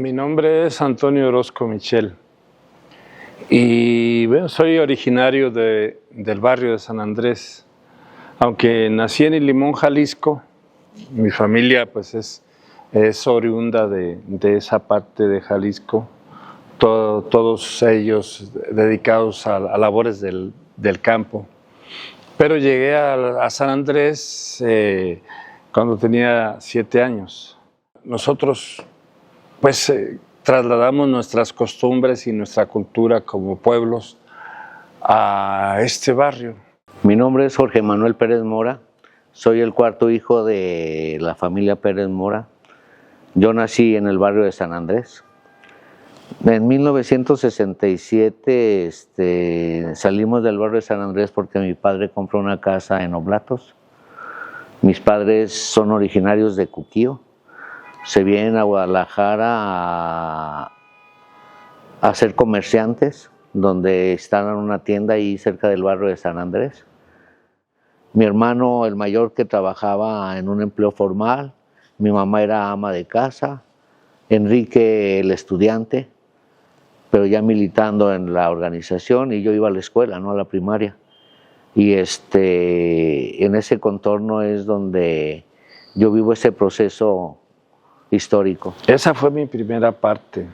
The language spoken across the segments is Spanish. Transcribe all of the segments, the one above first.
Mi nombre es Antonio Orozco Michel y bueno, soy originario del barrio de San Andrés. Aunque nací en Limón, Jalisco, mi familia pues es oriunda de esa parte de Jalisco, todos ellos dedicados a labores del campo. Pero llegué a San Andrés cuando tenía 7 años. Nosotros pues trasladamos nuestras costumbres y nuestra cultura como pueblos a este barrio. Mi nombre es Jorge Manuel Pérez Mora, soy el cuarto hijo de la familia Pérez Mora. Yo nací en el barrio de San Andrés. En 1967 salimos del barrio de San Andrés porque mi padre compró una casa en Oblatos. Mis padres son originarios de Cuquío. Se vienen a Guadalajara a ser comerciantes, donde están en una tienda ahí cerca del barrio de San Andrés. Mi hermano, el mayor, que trabajaba en un empleo formal, mi mamá era ama de casa, Enrique el estudiante, pero ya militando en la organización, y yo iba a la escuela, no a la primaria. Y en ese contorno es donde yo vivo ese proceso histórico. Esa fue mi primera parte.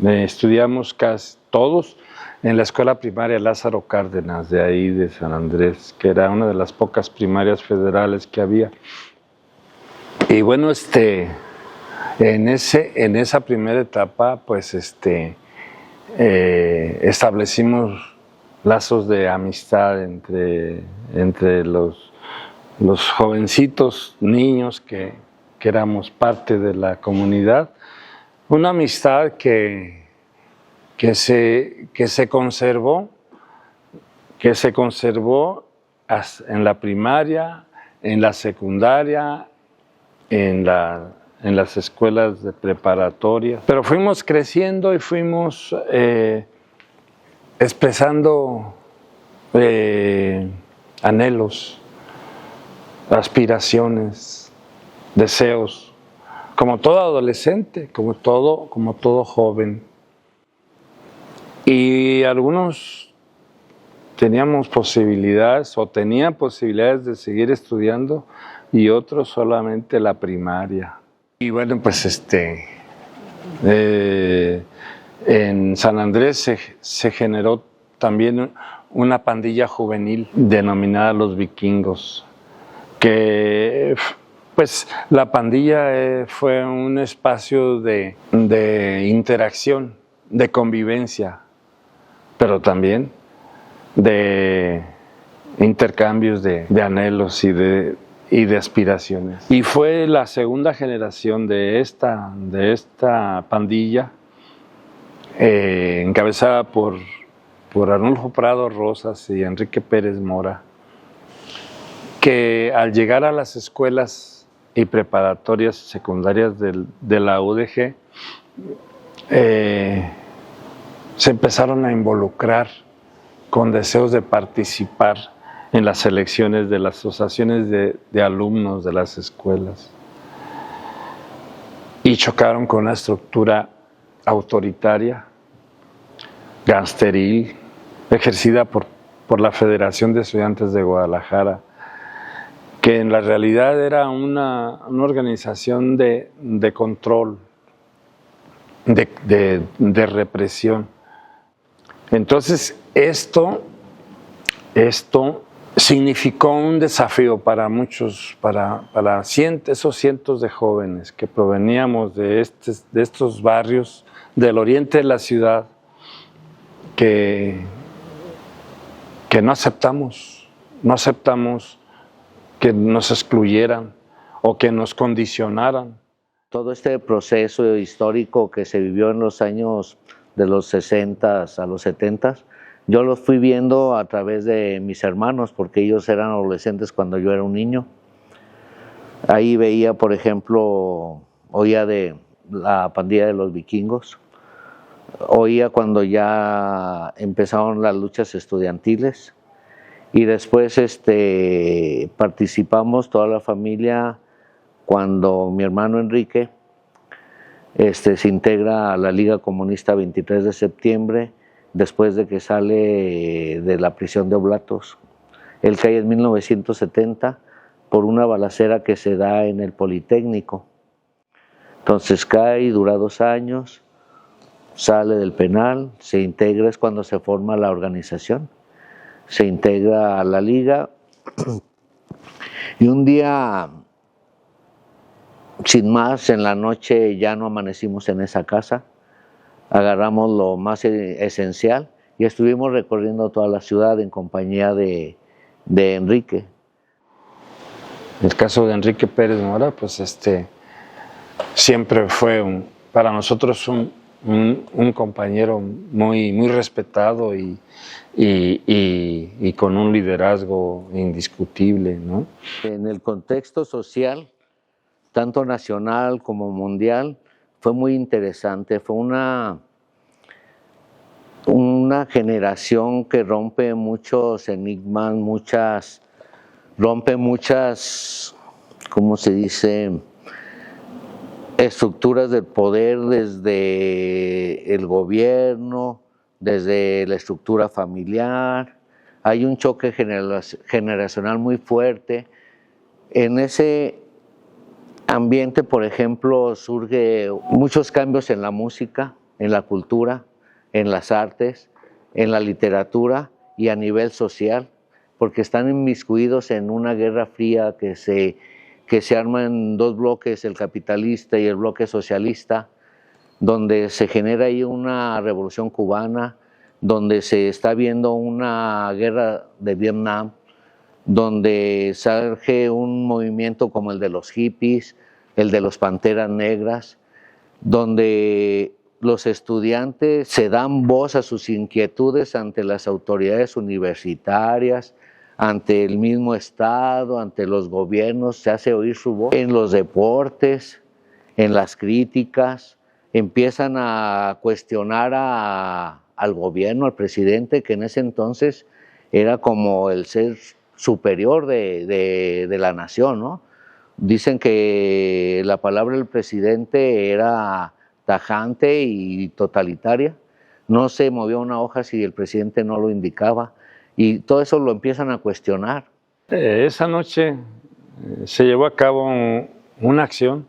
Estudiamos casi todos en la escuela primaria Lázaro Cárdenas, de ahí de San Andrés, que era una de las pocas primarias federales que había. Y bueno, en esa primera etapa, pues establecimos lazos de amistad entre los jovencitos, niños que éramos parte de la comunidad. Una amistad que se conservó en la primaria, en la secundaria, en las escuelas de preparatoria. Pero fuimos creciendo y fuimos expresando anhelos, aspiraciones, deseos, como todo adolescente, como todo joven. Y algunos teníamos posibilidades o tenían posibilidades de seguir estudiando y otros solamente la primaria. Y bueno, pues en San Andrés se generó también una pandilla juvenil denominada Los Vikingos, que pues la pandilla fue un espacio de interacción, de convivencia, pero también de intercambios de anhelos y de aspiraciones. Y fue la segunda generación de esta pandilla, encabezada por Arnulfo Prado Rosas y Enrique Pérez Mora, que al llegar a las escuelas y preparatorias secundarias de la UDG, se empezaron a involucrar con deseos de participar en las elecciones de las asociaciones de alumnos de las escuelas, y chocaron con una estructura autoritaria, gangsteril, ejercida por la Federación de Estudiantes de Guadalajara, que en la realidad era una organización de control, de represión. Entonces esto significó un desafío para muchos, para esos cientos de jóvenes que proveníamos de estos barrios del oriente de la ciudad, que no aceptamos que nos excluyeran o que nos condicionaran. Todo este proceso histórico que se vivió en los años de los 60 a los 70, yo lo fui viendo a través de mis hermanos, porque ellos eran adolescentes cuando yo era un niño. Ahí veía, por ejemplo, oía de la pandilla de los vikingos, oía cuando ya empezaron las luchas estudiantiles, y después participamos toda la familia cuando mi hermano Enrique se integra a la Liga Comunista 23 de septiembre, después de que sale de la prisión de Oblatos. Él cae en 1970 por una balacera que se da en el Politécnico. Entonces cae, dura 2 años, sale del penal, se integra, es cuando se forma la organización, se integra a la Liga, y un día, sin más, en la noche ya no amanecimos en esa casa, agarramos lo más esencial y estuvimos recorriendo toda la ciudad en compañía de Enrique. El caso de Enrique Pérez Mora, pues siempre fue para nosotros un compañero muy respetado y con un liderazgo indiscutible, ¿no? En el contexto social, tanto nacional como mundial, fue muy interesante. Fue una generación que rompe muchos enigmas, rompe muchas, ¿cómo se dice?, estructuras del poder, desde el gobierno, desde la estructura familiar. Hay un choque generacional muy fuerte. En ese ambiente, por ejemplo, surge muchos cambios en la música, en la cultura, en las artes, en la literatura y a nivel social, porque están inmiscuidos en una guerra fría que se arma en 2 bloques, el capitalista y el bloque socialista, donde se genera ahí una revolución cubana, donde se está viendo una guerra de Vietnam, donde surge un movimiento como el de los hippies, el de los panteras negras, donde los estudiantes se dan voz a sus inquietudes ante las autoridades universitarias, ante el mismo Estado, ante los gobiernos, se hace oír su voz. En los deportes, en las críticas, empiezan a cuestionar al gobierno, al presidente, que en ese entonces era como el ser superior de la nación, ¿no? Dicen que la palabra del presidente era tajante y totalitaria. No se movía una hoja si el presidente no lo indicaba. Y todo eso lo empiezan a cuestionar. Esa noche se llevó a cabo una acción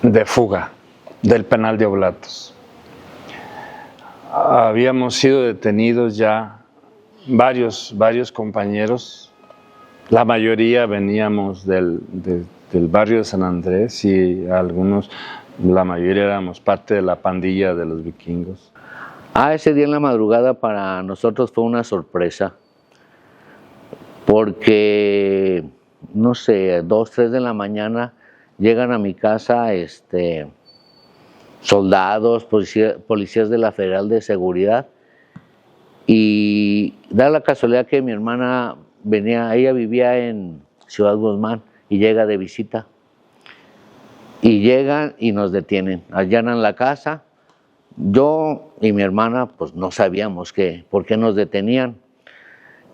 de fuga del penal de Oblatos. Habíamos sido detenidos ya varios compañeros, la mayoría veníamos del barrio de San Andrés y algunos, la mayoría éramos parte de la pandilla de los vikingos. Ese día en la madrugada para nosotros fue una sorpresa, porque, no sé, 2, 3 de la mañana llegan a mi casa soldados, policías de la Federal de Seguridad, y da la casualidad que mi hermana ella vivía en Ciudad Guzmán y llega de visita, y llegan y nos detienen, allanan la casa. Yo y mi hermana pues no sabíamos por qué nos detenían.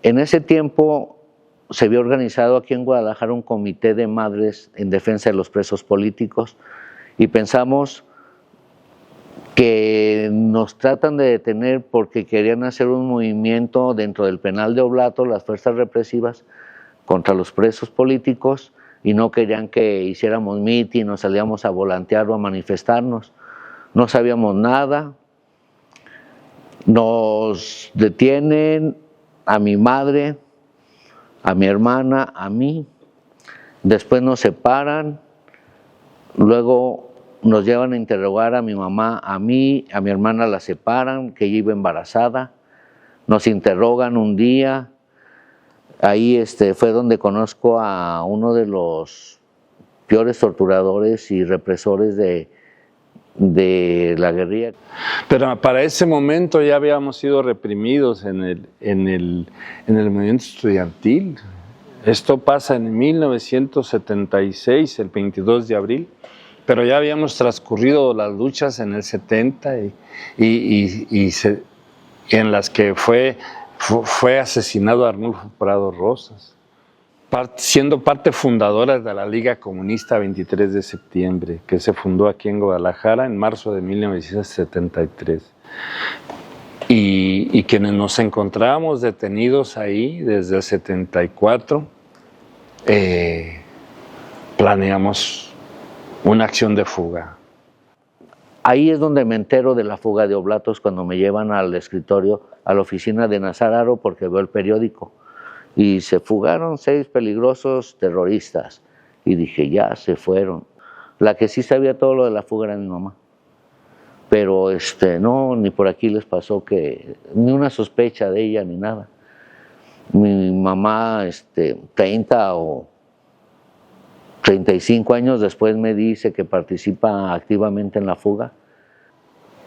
En ese tiempo se había organizado aquí en Guadalajara un comité de madres en defensa de los presos políticos y pensamos que nos tratan de detener porque querían hacer un movimiento dentro del penal de Oblatos, las fuerzas represivas, contra los presos políticos, y no querían que hiciéramos mitin, nos salíamos a volantear o a manifestarnos. No sabíamos nada, nos detienen a mi madre, a mi hermana, a mí, después nos separan, luego nos llevan a interrogar a mi mamá, a mí, a mi hermana la separan, que ella iba embarazada, nos interrogan un día, ahí fue donde conozco a uno de los peores torturadores y represores de la guerrilla. Pero para ese momento ya habíamos sido reprimidos en el movimiento estudiantil. Esto pasa en 1976, el 22 de abril, pero ya habíamos transcurrido las luchas en el 70 en las que fue asesinado Arnulfo Prado Rosas. siendo parte fundadora de la Liga Comunista 23 de septiembre, que se fundó aquí en Guadalajara en marzo de 1973. Y quienes nos encontrábamos detenidos ahí desde el 74, planeamos una acción de fuga. Ahí es donde me entero de la fuga de Oblatos, cuando me llevan al escritorio, a la oficina de Nazararo, porque veo el periódico. Y se fugaron 6 peligrosos terroristas. Y dije, ya se fueron. La que sí sabía todo lo de la fuga era mi mamá. Pero no, ni por aquí les pasó ni una sospecha de ella ni nada. Mi mamá, 30 o 35 años después me dice que participa activamente en la fuga.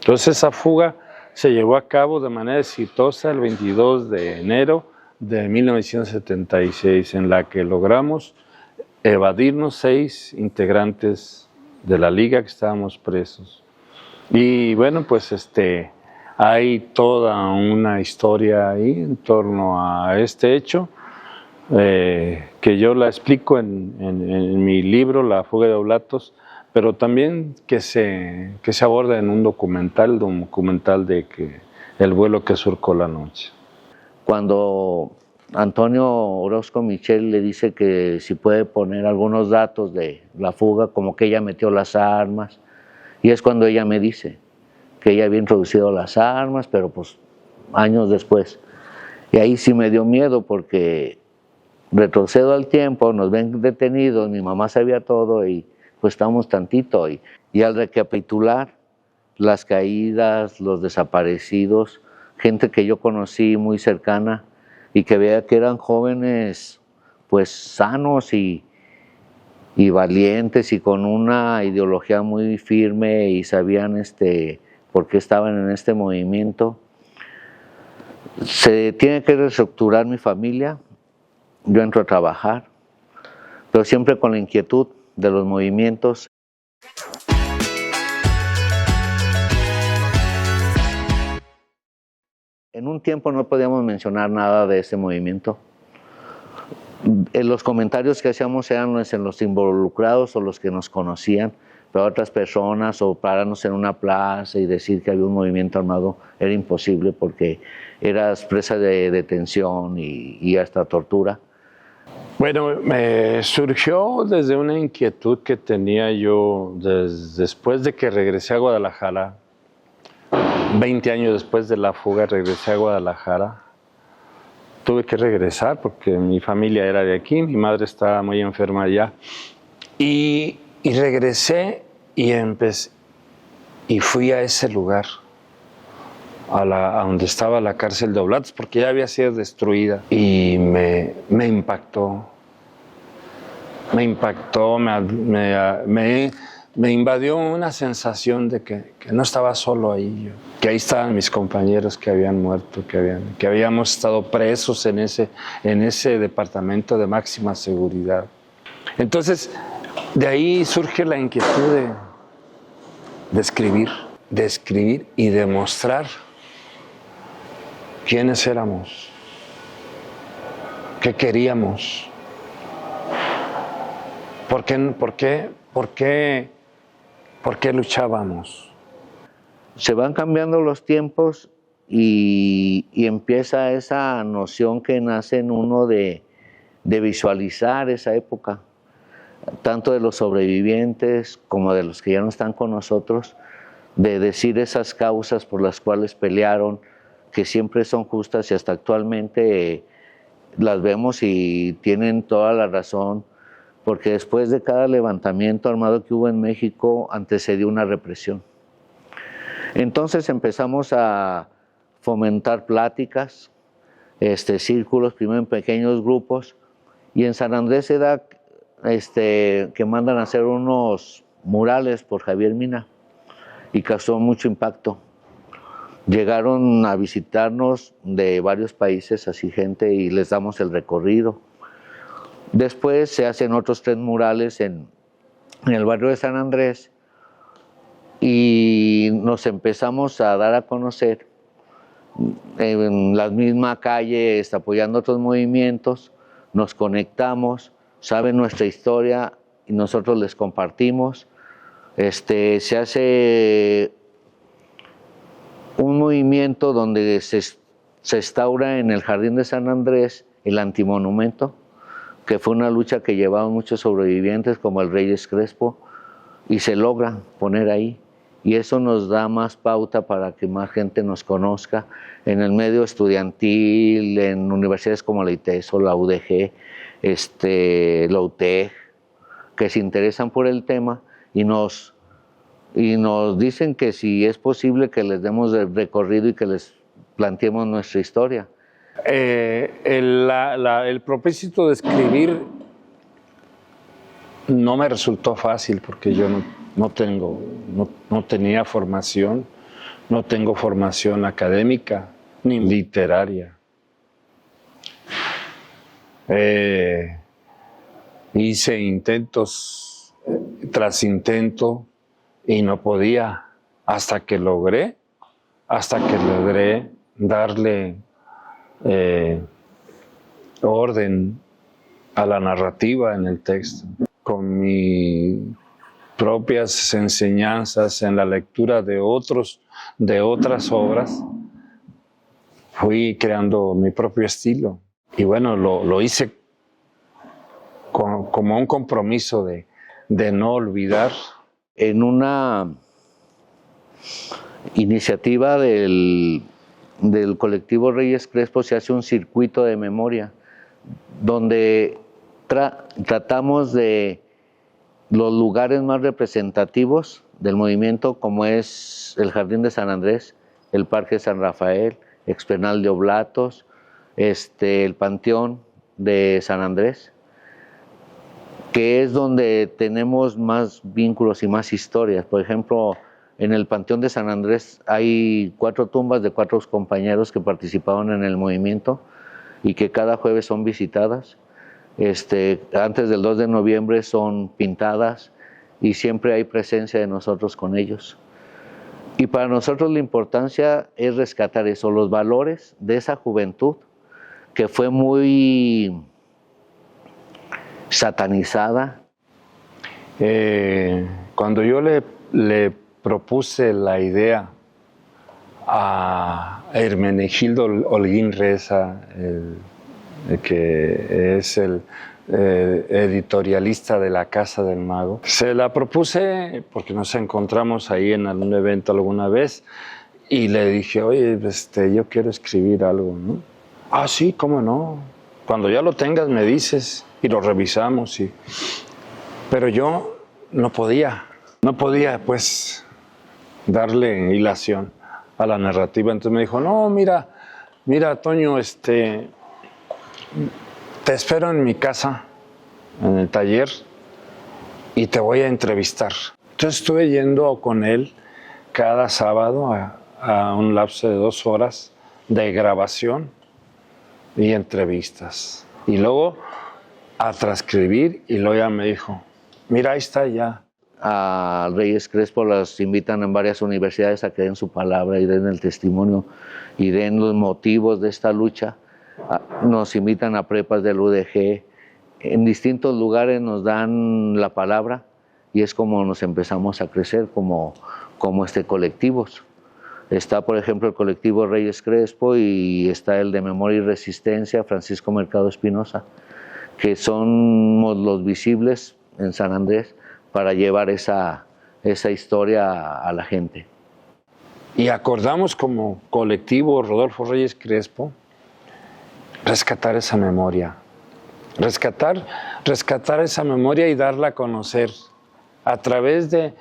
Entonces esa fuga se llevó a cabo de manera exitosa el 22 de enero de 1976, en la que logramos evadirnos 6 integrantes de la liga que estábamos presos. Y bueno, pues hay toda una historia ahí en torno a este hecho, que yo la explico en mi libro, La fuga de Oblatos, pero también que se aborda en un documental de el vuelo que surcó la noche. Cuando Antonio Orozco Michel le dice que si puede poner algunos datos de la fuga, como que ella metió las armas, y es cuando ella me dice que ella había introducido las armas, pero pues años después. Y ahí sí me dio miedo, porque retrocedo al tiempo, nos ven detenidos, mi mamá sabía todo y pues estamos tantito. Y al recapitular las caídas, los desaparecidos, gente que yo conocí muy cercana y que veía que eran jóvenes pues sanos y valientes y con una ideología muy firme y sabían por qué estaban en este movimiento. Se tiene que reestructurar mi familia, yo entro a trabajar, pero siempre con la inquietud de los movimientos. En un tiempo no podíamos mencionar nada de este movimiento. Los comentarios que hacíamos eran los involucrados o los que nos conocían, pero otras personas, o pararnos en una plaza y decir que había un movimiento armado era imposible, porque eras presa de detención y hasta tortura. Bueno, me surgió desde una inquietud que tenía yo después de que regresé a Guadalajara. 20 años después de la fuga regresé a Guadalajara. Tuve que regresar porque mi familia era de aquí, mi madre estaba muy enferma allá. Y regresé y fui a ese lugar, a donde estaba la cárcel de Oblatos, porque ya había sido destruida. Y me impactó. Me invadió una sensación de que no estaba solo ahí, que ahí estaban mis compañeros que habían muerto, que habíamos estado presos en ese departamento de máxima seguridad. Entonces, de ahí surge la inquietud de escribir y demostrar quiénes éramos, qué queríamos, por qué luchábamos. Se van cambiando los tiempos y empieza esa noción que nace en uno de visualizar esa época, tanto de los sobrevivientes como de los que ya no están con nosotros, de decir esas causas por las cuales pelearon, que siempre son justas y hasta actualmente las vemos y tienen toda la razón, porque después de cada levantamiento armado que hubo en México antecedió una represión. Entonces empezamos a fomentar pláticas, círculos, primero en pequeños grupos, y en San Andrés se da que mandan a hacer unos murales por Javier Mina, y causó mucho impacto. Llegaron a visitarnos de varios países, así gente, y les damos el recorrido. Después se hacen otros 3 murales en el barrio de San Andrés, y nos empezamos a dar a conocer en la misma calle, apoyando otros movimientos, nos conectamos, saben nuestra historia y nosotros les compartimos. Se hace un movimiento donde se instaura en el Jardín de San Andrés el antimonumento, que fue una lucha que llevaban muchos sobrevivientes como el Reyes Crespo, y se logra poner ahí. Y eso nos da más pauta para que más gente nos conozca en el medio estudiantil, en universidades como la ITESO, la UDG, la UTEG, que se interesan por el tema y nos dicen que si es posible que les demos el recorrido y que les planteemos nuestra historia. El propósito de escribir no me resultó fácil porque yo no tenía formación, no tengo formación académica ni literaria. Hice intentos tras intento y no podía, hasta que logré darle orden a la narrativa en el texto. Con mis propias enseñanzas en la lectura de otras obras, fui creando mi propio estilo. Y bueno, lo hice como un compromiso de no olvidar. En una iniciativa del colectivo Reyes Crespo se hace un circuito de memoria donde tratamos de los lugares más representativos del movimiento, como es el Jardín de San Andrés, el Parque San Rafael, Expernal de Oblatos, el Panteón de San Andrés, que es donde tenemos más vínculos y más historias. Por ejemplo, en el Panteón de San Andrés hay 4 tumbas de 4 compañeros que participaron en el movimiento y que cada jueves son visitadas. Antes del 2 de noviembre son pintadas y siempre hay presencia de nosotros con ellos. Y para nosotros la importancia es rescatar eso, los valores de esa juventud que fue muy satanizada. Cuando yo le propuse la idea a Hermenegildo Holguín Reza, que es el editorialista de La Casa del Mago. Se la propuse porque nos encontramos ahí en algún evento alguna vez y le dije, oye, yo quiero escribir algo, ¿no? Ah, sí, ¿cómo no? Cuando ya lo tengas me dices y lo revisamos. Pero yo no podía pues darle hilación a la narrativa. Entonces me dijo, no, mira, Toño, te espero en mi casa, en el taller, y te voy a entrevistar. Entonces estuve yendo con él cada sábado a un lapso de 2 horas de grabación y entrevistas. Y luego a transcribir, y luego ya me dijo, mira, ahí está ya. A Reyes Crespo las invitan en varias universidades a que den su palabra y den el testimonio y den los motivos de esta lucha. Nos invitan a prepas del UDG, en distintos lugares nos dan la palabra y es como nos empezamos a crecer como colectivos. Está, por ejemplo, el colectivo Reyes Crespo y está el de Memoria y Resistencia, Francisco Mercado Espinosa, que somos los visibles en San Andrés para llevar esa historia a la gente. Y acordamos como colectivo Rodolfo Reyes Crespo rescatar esa memoria, rescatar esa memoria y darla a conocer a través de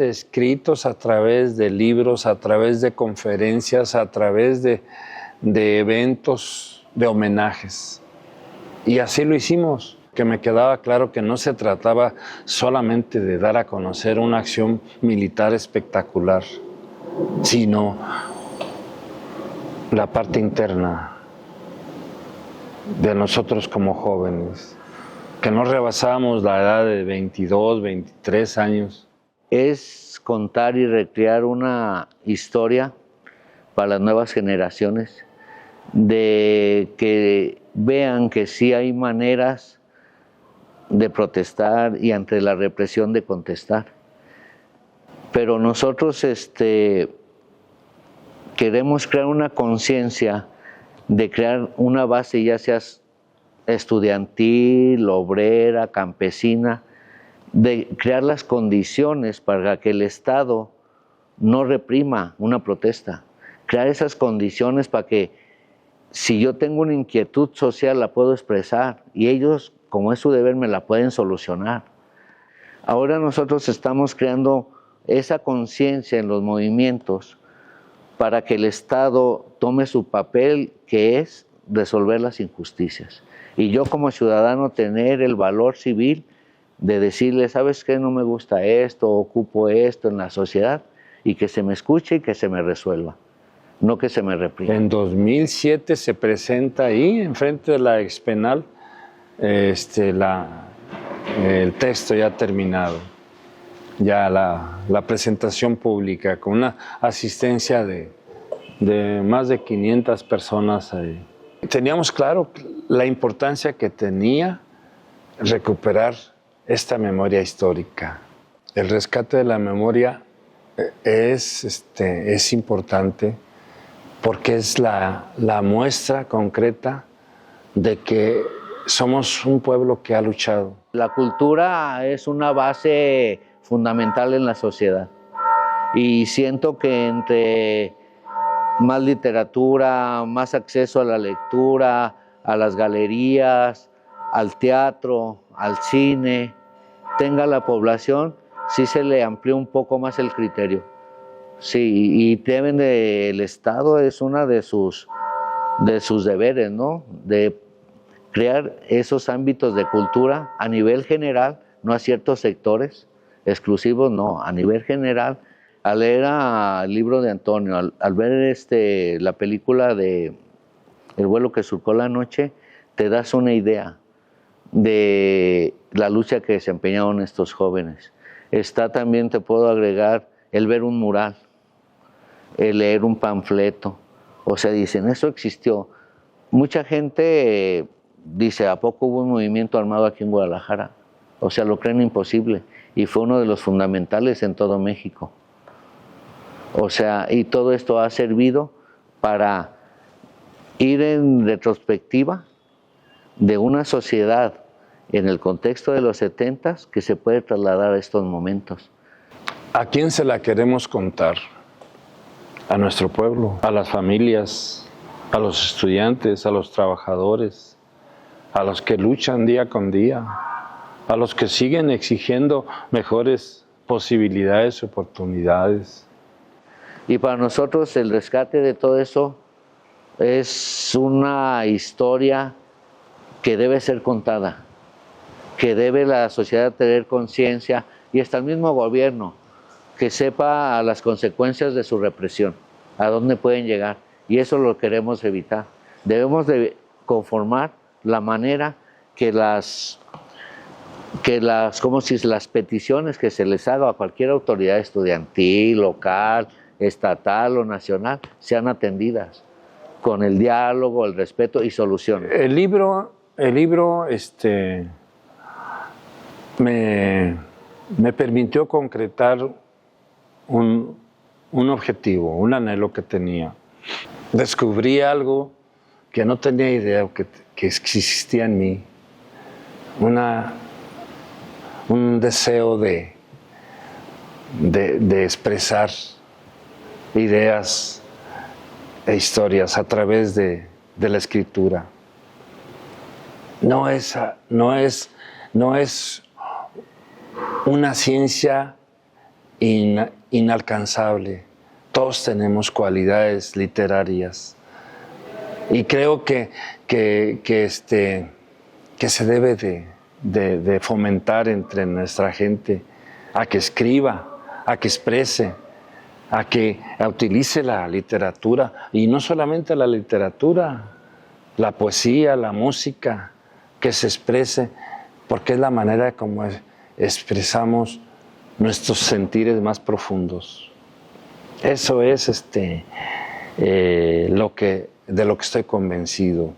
escritos, a través de libros, a través de conferencias, a través de eventos, de homenajes. Y así lo hicimos, que me quedaba claro que no se trataba solamente de dar a conocer una acción militar espectacular, sino la parte interna de nosotros como jóvenes, que no rebasábamos la edad de 22, 23 años. Es contar y recrear una historia para las nuevas generaciones de que vean que sí hay maneras de protestar y ante la represión de contestar. Pero nosotros queremos crear una conciencia de crear una base, ya sea estudiantil, obrera, campesina, de crear las condiciones para que el Estado no reprima una protesta. Crear esas condiciones para que si yo tengo una inquietud social la puedo expresar y ellos, como es su deber, me la pueden solucionar. Ahora nosotros estamos creando esa conciencia en los movimientos para que el Estado tome su papel, que es resolver las injusticias. Y yo como ciudadano tener el valor civil de decirle, ¿sabes qué? No me gusta esto, ocupo esto en la sociedad, y que se me escuche y que se me resuelva, no que se me reprima. En 2007 se presenta ahí, enfrente de la expenal, el texto ya terminado, ya la presentación pública, con una asistencia de más de 500 personas ahí. Teníamos claro la importancia que tenía recuperar esta memoria histórica. El rescate de la memoria es importante porque es la muestra concreta de que somos un pueblo que ha luchado. La cultura es una base fundamental en la sociedad y siento que entre más literatura, más acceso a la lectura, a las galerías, al teatro, al cine, tenga la población, sí se le amplió un poco más el criterio. Sí, y deben el Estado es una de sus deberes, ¿no? De crear esos ámbitos de cultura a nivel general, no a ciertos sectores exclusivos, no, a nivel general. Al leer el libro de Antonio, al ver la película de El vuelo que surcó la noche, te das una idea de la lucha que desempeñaron estos jóvenes. Está también, te puedo agregar, el ver un mural, el leer un panfleto. O sea, dicen, eso existió. Mucha gente dice, ¿a poco hubo un movimiento armado aquí en Guadalajara? O sea, lo creen imposible. Y fue uno de los fundamentales en todo México. O sea, y todo esto ha servido para ir en retrospectiva de una sociedad en el contexto de los 70s que se puede trasladar a estos momentos. ¿A quién se la queremos contar? A nuestro pueblo, a las familias, a los estudiantes, a los trabajadores, a los que luchan día con día, a los que siguen exigiendo mejores posibilidades, oportunidades. Y para nosotros el rescate de todo eso es una historia que debe ser contada, que debe la sociedad tener conciencia y hasta el mismo gobierno que sepa las consecuencias de su represión, a dónde pueden llegar, y eso lo queremos evitar. Debemos de conformar la manera que las peticiones que se les haga a cualquier autoridad estudiantil, local, estatal o nacional sean atendidas con el diálogo, el respeto y soluciones. El libro me permitió concretar un objetivo, un anhelo que tenía. Descubrí algo que no tenía idea que existía en mí, un deseo de expresar ideas e historias a través de la escritura. No es una ciencia inalcanzable. Todos tenemos cualidades literarias y creo que se debe de fomentar entre nuestra gente a que escriba, a que exprese, a que utilice la literatura, y no solamente la literatura, la poesía, la música, que se exprese, porque es la manera como expresamos nuestros sentires más profundos. Eso es lo que de lo que estoy convencido.